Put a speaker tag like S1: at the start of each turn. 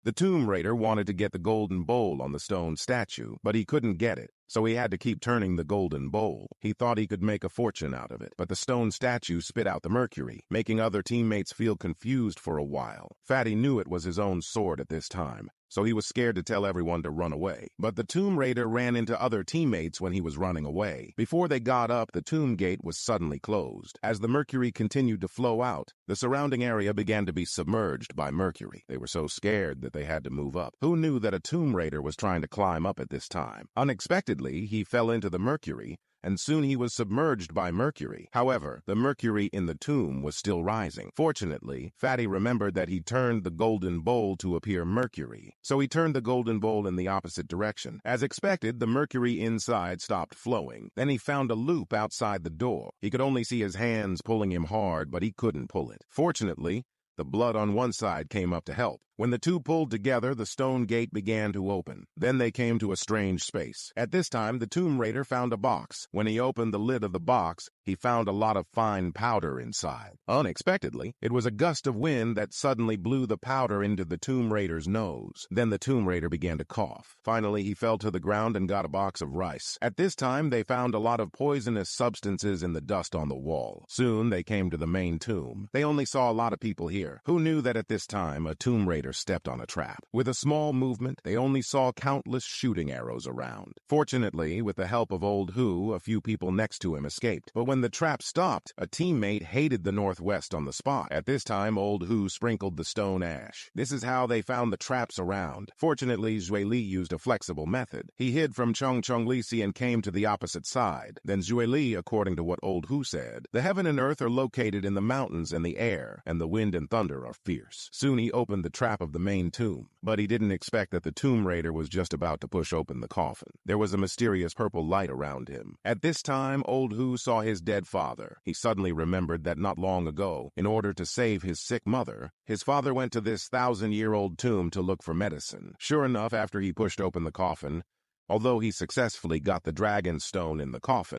S1: The Tomb Raider wanted to get the golden bowl on the stone statue, but he couldn't get it, so he had to keep turning the golden bowl. He thought he could make a fortune out of it, but the stone statue spit out the mercury, making other teammates feel confused for a while. Fatty knew it was his own sword at this time, so he was scared to tell everyone to run away. But the Tomb Raider ran into other teammates when he was running away. Before they got up, the tomb gate was suddenly closed. As the mercury continued to flow out, the surrounding area began to be submerged by mercury. They were so scared that they had to move up. Who knew that a Tomb Raider was trying to climb up at this time? Unexpectedly, he fell into the mercury, and soon he was submerged by mercury. However, the mercury in the tomb was still rising. Fortunately, Fatty remembered that he turned the golden bowl to appear mercury, so he turned the golden bowl in the opposite direction. As expected, the mercury inside stopped flowing. Then he found a loop outside the door. He could only see his hands pulling him hard, but he couldn't pull it. Fortunately, the blood on one side came up to help. When the two pulled together, the stone gate began to open. Then they came to a strange space. At this time, the Tomb Raider found a box. When he opened the lid of the box, he found a lot of fine powder inside. Unexpectedly, it was a gust of wind that suddenly blew the powder into the Tomb Raider's nose. Then the Tomb Raider began to cough. Finally, he fell to the ground and got a box of rice. At this time, they found a lot of poisonous substances in the dust on the wall. Soon, they came to the main tomb. They only saw a lot of people here. Who knew that at this time, a Tomb Raider stepped on a trap? With a small movement, they only saw countless shooting arrows around. Fortunately, with the help of Old Who, a few people next to him escaped. But when the trap stopped, a teammate hated the Northwest on the spot. At this time, Old Who sprinkled the stone ash. This is how they found the traps around. Fortunately, Zhui Li used a flexible method. He hid from Chung Chung Lisi and came to the opposite side. Then Zhui Li, according to what Old Who said, the heaven and earth are located in the mountains and the air, and the wind and thunder are fierce. Soon he opened the trap of the main tomb, but he didn't expect that the Tomb Raider was just about to push open the coffin. There was a mysterious purple light around him. At this time, Old Who saw his dead father. He suddenly remembered that not long ago, in order to save his sick mother, his father went to this 1,000-year-old tomb to look for medicine. Sure enough, after he pushed open the coffin, although he successfully got the dragon stone in the coffin,